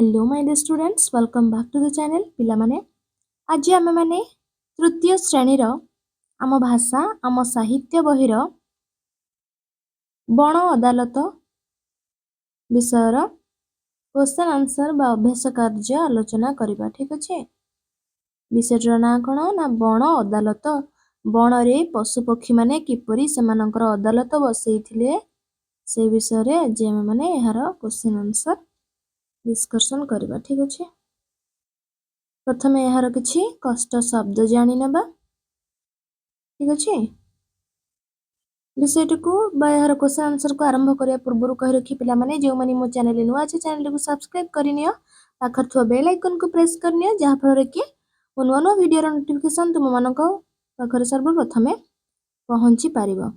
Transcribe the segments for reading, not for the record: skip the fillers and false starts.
Hello my dear students, welcome back to the channel. पिला माने आज आमे माने तृतीय श्रेणी रो आम भाषा आम साहित्य बही रो बण अदालत विषय रो क्वेश्चन आंसर बा अभ्यास कार्य आलोचना करबा। ठीक अछि। विषय ना कोन ना बण अदालत। बण रे पशु पक्षी माने किपरि सेमानकर अदालत बसैथिले से विषय रे जे आमे माने एहार क्वेश्चन आंसर डिस्कशन करबा। ठीक अछि। प्रथमे एहार किछि कष्ट शब्द जानि नेबा। ठीक अछि। विषयटकू बा एहार क्वेश्चन आंसर को आरंभ करिया पूर्व कहि रखि पिला माने जो माने मो चैनल नुआ अछि चैनल को सब्सक्राइब करिनियो, पाखर थो बेल आइकन को प्रेस करनियो जहा फल कि मो नुआ नुआ वीडियो रो नोटिफिकेशन तुम मानको पाखर सर्वप्रथमे पहुंची पारिबो।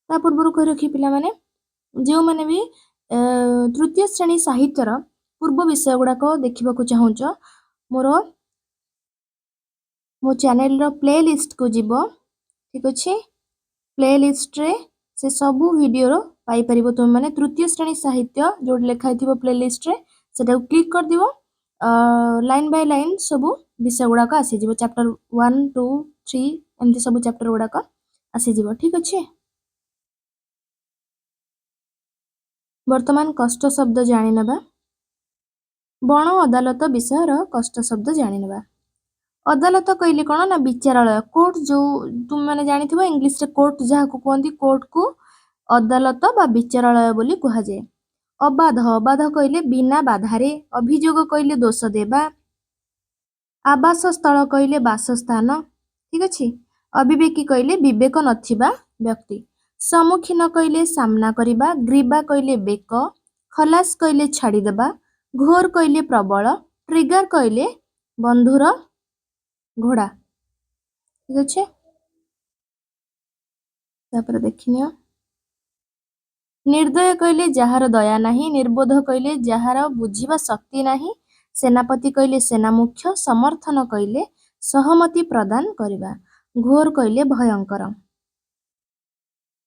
ता पूर्व कहि रखि पिला माने जो माने भी तृतीय श्रेणी साहित्य रो पूर्व विषय गुडा को देखिबा को चाहूच मो चैनल रो प्लेलिस्ट को जीवो। ठीक अछि। प्लेलिस्ट रे से सबु वीडियो रो पाई परिबो तुम माने तृतीय श्रेणी साहित्य जो लिखा थिबो प्लेलिस्ट रे सेटा क्लिक कर दिबो। लाइन बाय लाइन सबु विषय गुडा को आसी जीवो। चैप्टर 1 2 3 एमती सबु चैप्टर गुडा को आसी जीवो। ठीक अछि। वर्तमान कष्ट शब्द जानि नेबा। बण अदालत विषय रो कष्ट शब्द जानि नेबा। अदालत कहले कोन ना विचारालय कोर्ट जो तुम माने जानिथिबो इंग्लिश रे कोर्ट जहा को कोंती कोर्ट को अदालत बा विचारालय बोली कहा जाय। अबाध अबाध कहले बिना बाधारे, अभियोग कहले दोष देबा, आवास स्थल कहले बासस्थान। ठीक अछि। अविवेकी कहले विवेक नथिबा व्यक्ति, सम्मुखीन कहले सामना करिबा, ग्रीबा कहले बेक, खलास कहले छाडी देबा, घोर कहले प्रबल, ट्रिगर कहले बंधुर घोड़ा। ठीक अछि। तापर देखिनियो निर्दय कहले जहार दया नाही, निर्बोध कहले जहार बुझिबा शक्ति नाही, सेनापति कहले सेना मुख्य, समर्थन कहले सहमति प्रदान करिबा, घोर कहले भयंकर,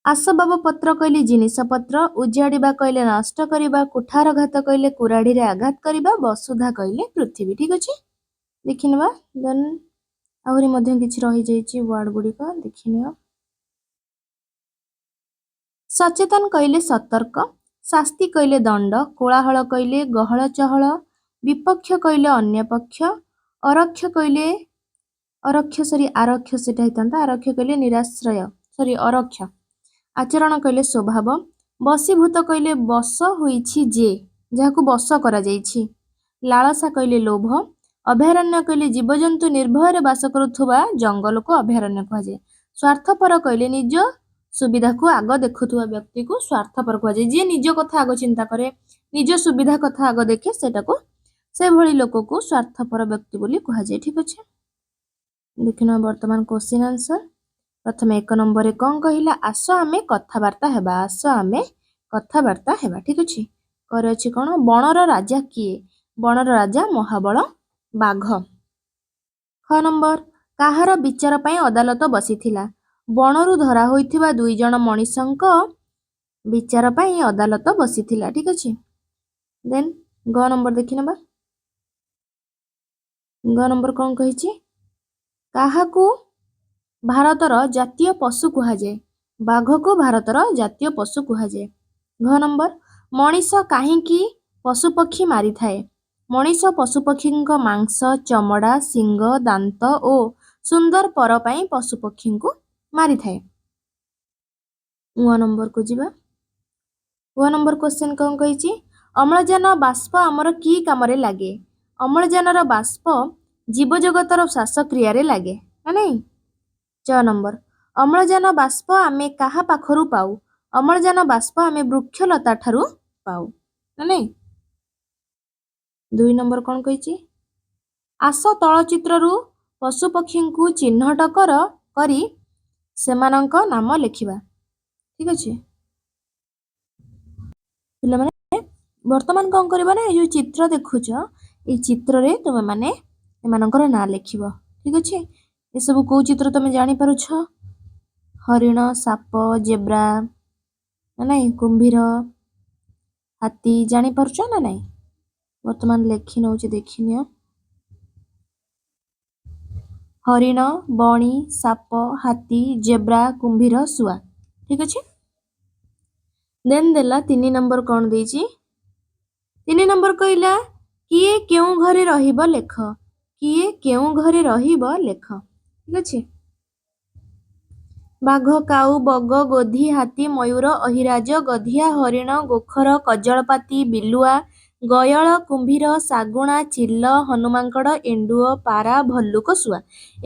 आसबाब पत्र कहले जिनिस पत्र, उजाड़िबा कहले नष्ट करिबा, कुठारघात कहले कुराड़ी रे आघात करिबा, वसुधा कहले पृथ्वी। ठीक अछि। देखिनबा देन आहुरी मध्य किछि रहि जाइछि वर्ड गुडी को देखिनियो। सचेतन कहले सतर्क, शास्ति कहले दंड, कोलाहल कहले गहळ चहळ, विपक्ष कहले अन्य पक्ष, अरक्ष कहले आरक्ष सेटा हितंता, आरक्ष कहले निराश्रय अरक्ष, आचरण कहले स्वभाव, बसीभूत कहले बस होइछि जे जाहाकु बस करा जाइछि, लालसा कहले लोभ, अभयारण्य कहले जीवजंतु निर्भय रे बास करुथुबा जंगल को अभयारण्य कहा जाय, स्वार्थपर कहले निज सुविधा को आग देखुथुबा व्यक्ति को स्वार्थपर कहा जाय। जे निज कथा आग चिंता करे, निज सुविधा कथा आग देखे सेटा को से भली लोक को स्वार्थपर व्यक्ति बोली कहा जाय। ठीक अछि। देखिना वर्तमान क्वेश्चन आंसर। प्रथम 1 नंबर रे कोन कहिला आस आमे कथावार्ता हेबा, आस आमे कथावार्ता हेबा। ठीक अछि। करे अछि कोन बणर राजा किए, बणर राजा महाबल बाघ। ख नंबर काहार विचार पई अदालत बसिथिला, बणरू धरा होइथिबा 2 जण मनिषंक विचार पई अदालत बसिथिला। ठीक अछि। देन ग नंबर देखिनबा। ग नंबर कोन कहिछि काहाकू भारतर जातीय पशु कहा जाय, बाघ को भारतर जातीय पशु कहा जाय। घ नंबर मनीष काहींकी पशु पक्षी मारी थाए, मनीष पशु पक्षींक मांस, चमड़ा, सिंग, दांत ओ सुंदर पर पई पशु पक्षी को मारी थाए। उ नंबर को जिबा। उ नंबर क्वेश्चन कोन कहिछि अम्लजान बाष्प हमर की कामरे लागे, अम्लजानर बाष्प जीव जगतर श्वासक्रिया रे लागे ना नहीं। च नंबर अम्लजान बाष्प आमे काहा पाखरु पाऊ, अम्लजान बाष्प आमे वृक्षलता ठारू पाऊ ना नहीं। 2 नंबर कोन कहिछि आस तळचित्ररु पशु पक्षी को चिन्हट करी सेमानंक नाम लिखिबा। ठीक अछि। पिला माने वर्तमान कोन करबा ना जो चित्र देखुछ ए चित्र रे तुम माने एमानकर ना लिखिबो। ठीक अछि। ए सब को चित्र तुम जानि पारुछ, हरिण, साप, जेब्रा ना नहीं, कुंभीर, हाथी जानि पारुछ ना नहीं। वर्तमान लेखि नौचे देखिनियो हरिण बणी साप हाथी जेब्रा कुंभीर शुआ ठीक अच्छे देन देला 3 नंबर कौन देची 3 नंबर कहला किए केउ घरे रहिब लेख किए केउ घरे रहिब लेख ठीक अच्छे बाघ काऊ बग गोधी हाथी मयूर अहिराज गधिया हरिण गोखर कजलपाती बिलुआ गयଳ कुंभीर ଶାଗୁଣା ଚିଲ ହନୁମାଙ୍କଡ଼ ଏଣ୍ଡୁଅ ପାରା ଭଲ୍ଲୁକ ଶୁଆ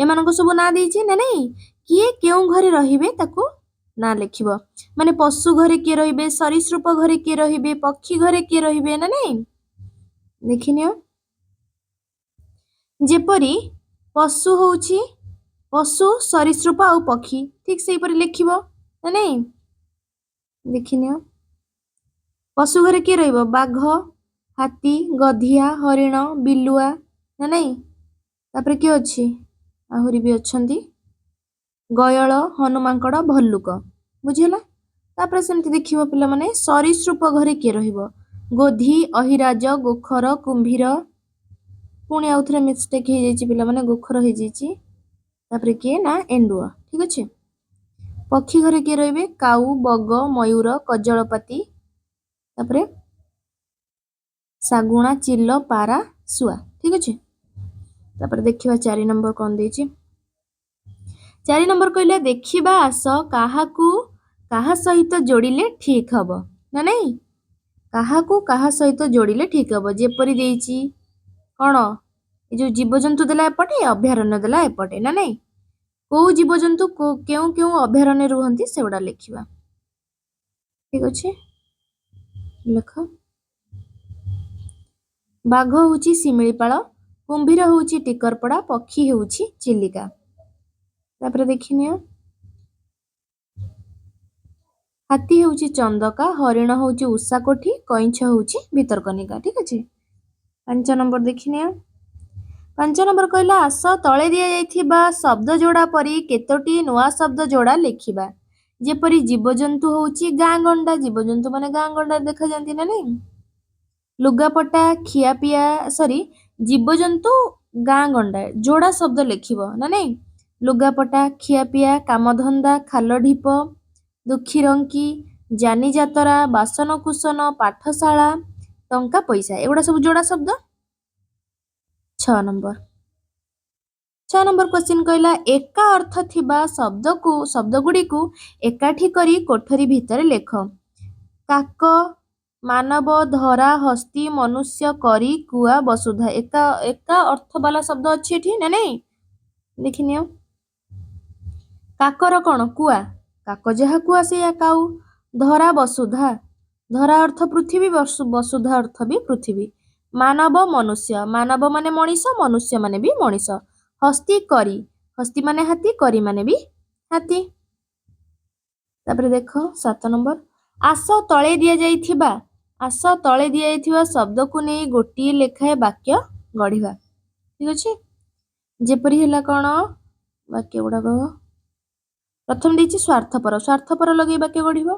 ଏମାନଙ୍କ ସବୁ ନାଁ ଦେଇଛି ନା ନାଇଁ କିଏ କେଉଁ ଘରେ ରହିବେ ତାକୁ ନାଁ ଲେଖିବ ମାନେ ପଶୁ ଘରେ କିଏ ରହିବେ ସରୀସୃପ ଘରେ କିଏ ରହିବେ ପକ୍ଷୀ ଘରେ କିଏ ରହିବେ ନା ନାଇଁ ଦେଖିନିଅ ଯେପରି ପଶୁ ହଉଛି ପଶୁ ସରୀସୃପ ଆଉ ପକ୍ଷୀ ଠିକ ସେଇପରି ଲେଖିବ ନା ନାଇଁ ଦେଖିନିଅ ପଶୁ ଘରେ କିଏ ରହିବ ବାଘ ହାତୀ ଗଧିଆ ହରିଣ ବିଲୁଆ ନା ନାଇଁ ତାପରେ କିଏ ଅଛି ଆହୁରି ବି ଅଛନ୍ତି ଗୟଳ ହନୁମାଙ୍କଡ଼ ଭଲ୍ଲୁକ ବୁଝିହେଲା ତାପରେ ସେମିତି ଦେଖିବ ପିଲାମାନେ ସରୀସୃପ ଘରେ କିଏ ରହିବ ଗୋଧି ଅହିରାଜ ଗୋଖର କୁମ୍ଭୀର ପୁଣି ଆଉ ଥରେ ମିଷ୍ଟେକ୍ ହେଇଯାଇଛି ପିଲାମାନେ ଗୋଖର ହେଇଯାଇଛି ତାପରେ କିଏ ନା ଏଣ୍ଡୁଅ ଠିକ ଅଛି ପକ୍ଷୀ ଘରେ କିଏ ରହିବେ କାଉ ବଗ ମୟୂର କଜଳପାତି ତାପରେ ଶାଗୁଣା ଚିଲ ପାରା ଶୁଆ ଠିକ ଅଛି ତାପରେ ଦେଖିବା 4 ନମ୍ବର କଣ ଦେଇଛି 4 ନମ୍ବର କହିଲେ ଦେଖିବା ଆସ କାହାକୁ କାହା ସହିତ ଯୋଡ଼ିଲେ ଠିକ ହବ ନା ନାଇଁ କାହାକୁ କାହା ସହିତ ଯୋଡ଼ିଲେ ଠିକ ହବ ଯେପରି ଦେଇଛି କଣ ଏ ଯୋଉ ଜୀବଜନ୍ତୁ ଦେଲା ଏପଟେ ଅଭୟାରଣ୍ୟ ଦେଲା ଏପଟେ ନା ନାଇଁ କୋଉ ଜୀବଜନ୍ତୁ କେଉଁ କେଉଁ ଅଭୟାରଣ୍ୟ ରୁହନ୍ତି ସେଗୁଡ଼ା ଲେଖିବା ଠିକ ଅଛି ଲେଖ ବାଘ ହେଉଛି ଶିମିଳିପାଳ କୁମ୍ଭୀର ହେଉଛି ଟିକରପଡ଼ା ପକ୍ଷୀ ହେଉଛି ଚିଲିକା ତାପରେ ଦେଖିନିଅ ହାତୀ ହେଉଛି ଚନ୍ଦକା ହରିଣ ହେଉଛି ଉଷାକୋଠି କଇଁଛ ହେଉଛି ଭିତରକନିକା ଠିକ ଅଛି 5 ନମ୍ବର ଦେଖିନିଅ 5 ନମ୍ବର କହିଲା ଆସ ତଳେ ଦିଆଯାଇଥିବା ଶବ୍ଦ ଯୋଡ଼ା ପରି କେତୋଟି ନୂଆ ଶବ୍ଦ ଯୋଡ଼ା ଲେଖିବା ଯେପରି ଜୀବଜନ୍ତୁ ହେଉଛି ଗାଁ ଗଣ୍ଡା ଜୀବଜନ୍ତୁ ମାନେ ଗାଁ ଗଣ୍ଡାରେ ଦେଖାଯାନ୍ତି ନା ନାଇଁ ଲୁଗାପଟା ଖିଆପିଆ ସରି ଜୀବଜନ୍ତୁ ଗାଁ ଗଣ୍ଡା ଯୋଡ଼ା ଶବ୍ଦ ଲେଖିବ ନା ନାଇଁ ଲୁଗାପଟା ଖିଆପିଆ କାମଧନ୍ଦା ଖାଲ ଢିପ ଦୁଃଖୀରଙ୍କି ଜାନି ଯାତରା ବାସନ କୁସନ ପାଠଶାଳା ଟଙ୍କା ପଇସା ଏଗୁଡ଼ା ସବୁ ଯୋଡ଼ା ଶବ୍ଦ 6 ନମ୍ବର 6 ନମ୍ବର କ୍ୱେଶ୍ଚିନ୍ କହିଲା ଏକା ଅର୍ଥ ଥିବା ଶବ୍ଦଗୁଡ଼ିକୁ ଏକାଠି କରି କୋଠରୀ ଭିତରେ ଲେଖ କାକ ମାନବ ଧରା ହସ୍ତି ମନୁଷ୍ୟ କରି କୁଆ ବସୁଧା ଏକା ଅର୍ଥ ବାଲା ଶବ୍ଦ ଅଛି ଏଠି ନା ନାଇଁ ଦେଖିନିଅ କାକର କଣ କୁଆ କାକ ଯାହା କୁଆ ସେଇଆ କାଉ ଧରା ବସୁଧା ଧରା ଅର୍ଥ ପୃଥିବୀ ବସୁଧା ଅର୍ଥ ବି ପୃଥିବୀ ମାନବ ମନୁଷ୍ୟ ମାନବ ମାନେ ମଣିଷ ମନୁଷ୍ୟ ମାନେ ବି ମଣିଷ ହସ୍ତି କରି ହସ୍ତି ମାନେ ହାତୀ କରି ମାନେ ବି ହାତୀ ତାପରେ ଦେଖ 7 ନମ୍ବର ଆସ ତଳେ ଦିଆଯାଇଥିବା ଶବ୍ଦକୁ ନେଇ ଗୋଟିଏ ଲେଖାଏ ବାକ୍ୟ ଗଢ଼ିବା ଠିକ ଅଛି ଯେପରି ହେଲା କଣ ବାକ୍ୟ ଗୁଡ଼ାକ ପ୍ରଥମ ଦେଇଛି ସ୍ୱାର୍ଥପର ଲଗେଇ ବାକ୍ୟ ଗଢ଼ିବ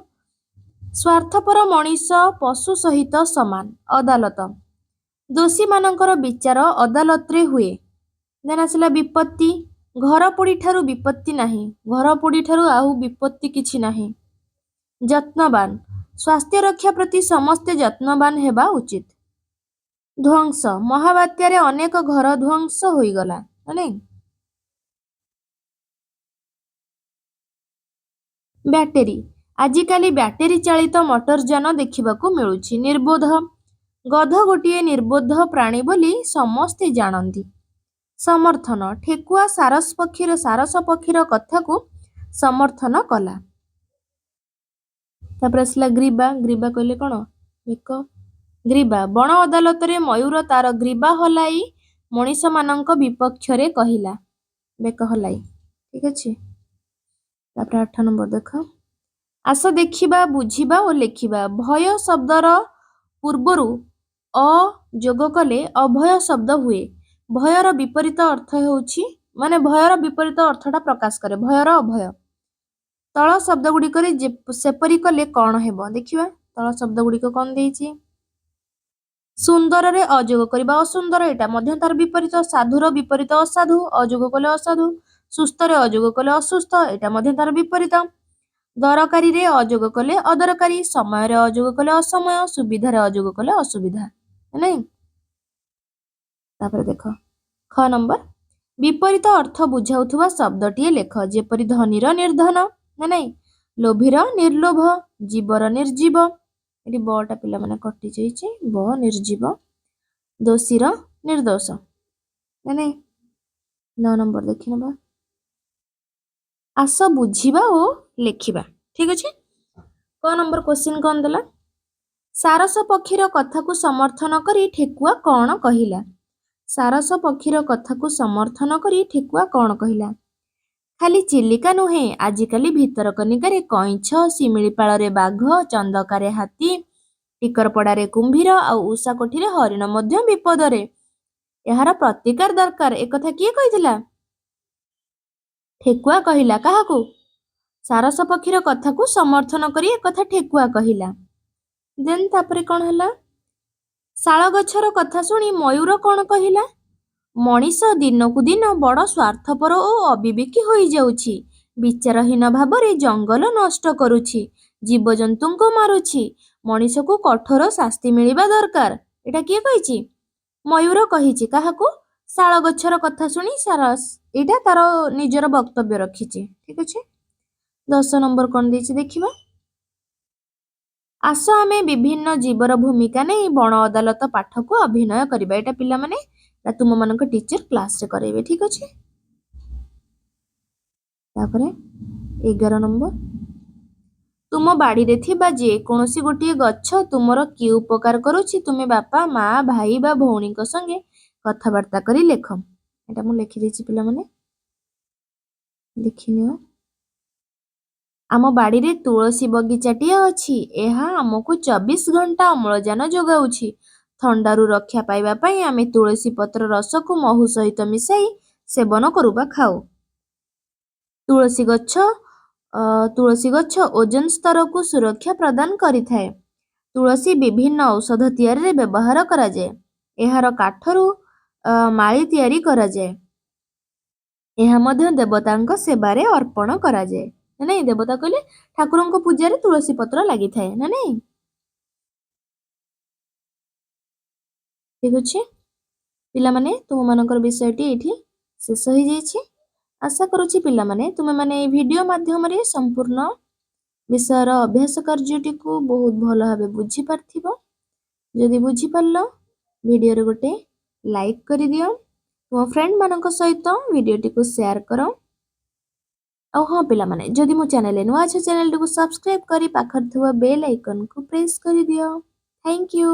ସ୍ୱାର୍ଥପର ମଣିଷ ପଶୁ ସହିତ ସମାନ ଅଦାଲତ ଦୋଷୀମାନଙ୍କର ବିଚାର ଅଦାଲତରେ ହୁଏ ଦେନ୍ ଆସିଲା ବିପତ୍ତି ଘର ପୋଡ଼ି ଠାରୁ ବିପତ୍ତି ନାହିଁ ଘର ପୋଡ଼ି ଠାରୁ ଆଉ ବିପତ୍ତି କିଛି ନାହିଁ ଯତ୍ନବାନ ସ୍ୱାସ୍ଥ୍ୟ ରକ୍ଷା ପ୍ରତି ସମସ୍ତେ ଯତ୍ନବାନ ହେବା ଉଚିତ ଧ୍ୱଂସ ମହାବାତ୍ୟାରେ ଅନେକ ଘର ଧ୍ୱଂସ ହୋଇଗଲା ନାଇଁ ବ୍ୟାଟେରୀ ଆଜିକାଲି ବ୍ୟାଟେରୀ ଚାଳିତ ମୋଟର ଯାନ ଦେଖିବାକୁ ମିଳୁଛି ନିର୍ବୋଧ ଗଧ ଗୋଟିଏ ନିର୍ବୋଧ ପ୍ରାଣୀ ବୋଲି ସମସ୍ତେ ଜାଣନ୍ତି ସମର୍ଥନ ଠେକୁଆ ସାରସ ପକ୍ଷୀର କଥାକୁ ସମର୍ଥନ କଲା ତାପରେ ଆସିଲା ଗ୍ରୀବା କହିଲେ କଣ ବେକ ଗ୍ରୀବା ବଣ ଅଦାଲତରେ ମୟୂର ତାର ଗ୍ରୀବା ହଲାଇ ମଣିଷମାନଙ୍କ ବିପକ୍ଷରେ କହିଲା ବେକ ହଲାଇ ଠିକ ଅଛି ତାପରେ 8 ନମ୍ବର ଦେଖ ଆସ ଦେଖିବା ବୁଝିବା ଓ ଲେଖିବା ଭୟ ଶବ୍ଦର ପୂର୍ବରୁ ଅ ଯୋଗ କଲେ ଅଭୟ ଶବ୍ଦ ହୁଏ ଭୟର ବିପରୀତ ଅର୍ଥ ହେଉଛି ମାନେ ଭୟର ବିପରୀତ ଅର୍ଥଟା ପ୍ରକାଶ କରେ ଭୟର ଅଭୟ ତଳ ଶବ୍ଦ ଗୁଡ଼ିକରେ ସେପରି କଲେ କଣ ହେବ ଦେଖିବା ତଳ ଶବ୍ଦ ଗୁଡ଼ିକ କଣ ଦେଇଛି सुंदर रे अयोग करबा असुंदर एटा मध्य तार विपरीत साधुर विपरीत असाधु अयोग कले असाधु सुस्थ रे अयोग कले असुस्थ एटा मध्य तार विपरीत दरकारी रे अयोग कले अदरकारी समय रे अयोग कले असमय सुविधा रे अयोग कले असुविधा नहीं। तापर देख ख नंबर विपरीत अर्थ बुझाउथुवा शब्दटीए लेख जेपरि धनीर निर्धन ना नहीं लोभीर निर्लोभ जीवर निर्जीव एटी बटा पिला माने कटि जाइछि ब निर्जीव दोषीर निर्दोष ना नहीं। 9 नंबर देखि नबा आस बुझिबा ओ लेखिबा ठीक अछि। क नंबर क्वेश्चन कोन देला सारस पक्षीर कथा को समर्थन करी ठेकुआ कौन कहिला सारस पक्षीर कथा को समर्थन करी ठेकुआ कौन कहिला खाली चिलिका नुहे आजिकाली भितरकनिकारे कइंछ शिमिळीपाଳରେ बाघ चंदकारे हाथी टिकरपड़ारे कुंभीर आउ उषा कोठीरे हरिण मध्य विपदरे एहार प्रतिकार दरकार एकथा किए कहिथिला ठेकुआ कहिला काहाकू सारस पक्षीर कथा को समर्थन करी एकथा ठेकुआ कहिला। देन तापरे कौन हला शाल गछर कथा शुणी मयूर कौन कहिला मनीष दिनकू दिन बड़ स्वार्थपर ओ अविवेकी होई जाउछि विचारहीन भावरे जंगल नष्ट करुछि जीवजंतुଙ୍କୁ मारुछि मनीष को कठोर शास्ति मिलिबा दरकार एटा किए कहिछि मयूर कहिछि काहाकू शाल गछर कथा शुणी सारस एटा तार निजर वक्तव्य रखिछि ठीक अछि। 10 नंबर कोन देछि देखिबा आस आमे विभिन्न जीवर भूमिका नहीं बण अदालत पाठ को अभिनय करिबा एटा पिला माने तुम मानक टीचर क्लास रे करेबे ठीक अछि। तापरे 11 नंबर तुम बाड़ी रे थिबा जे कोनोसी गोटिए गच्छ तुमर कि उपकार करूछि तुमे बापा माँ भाई बा भौणी को संगे कथाबार्ता करी लेख एटा मु लिखि देछि पिला माने देखिनियो आम बाड़ी रे तुलसी बगीचाटिए अछि एहा हमकु 24 घंटा अम्लजान जोगाउछि थंडारू रक्षा पाइबा पई आमे तुलसी पत्र रस को महू सहित मिसाई सेवन करू बा खाऊ तुलसी गच्छ ओजन स्तर को सुरक्षा प्रदान करिथाए तुलसी विभिन्न औषध तैयारी रे व्यवहार करा जाए एहार काठरू माळी तैयारी करा जाए एहा मध्य देवतांक सेवारे अर्पण करा जाए ना नहीं देवता कहले ठाकुरंक पूजा रे तुलसी पत्र लागि थाए ना नहीं ठीक अछि। पिला माने तुम मानकर विषयटी एठी शेष होई जाइछि आशा करूछि पिला माने तुमे माने ए वीडियो माध्यम रे संपूर्ण विषयर अभ्यास कार्यटी को बहुत भल भाबे बुझी पारथिबो जदि बुझी पारलो वीडियो रे गोटे लाइक करि दियो तुम फ्रेंड मानक सहित वीडियोटी को शेयर करो और हाँ पिला माने जदि मो चैनल नुआ छ चैनल को सब्सक्राइब करी पाखर थुवा बेल आइकन को प्रेस करि दियो। Thank you.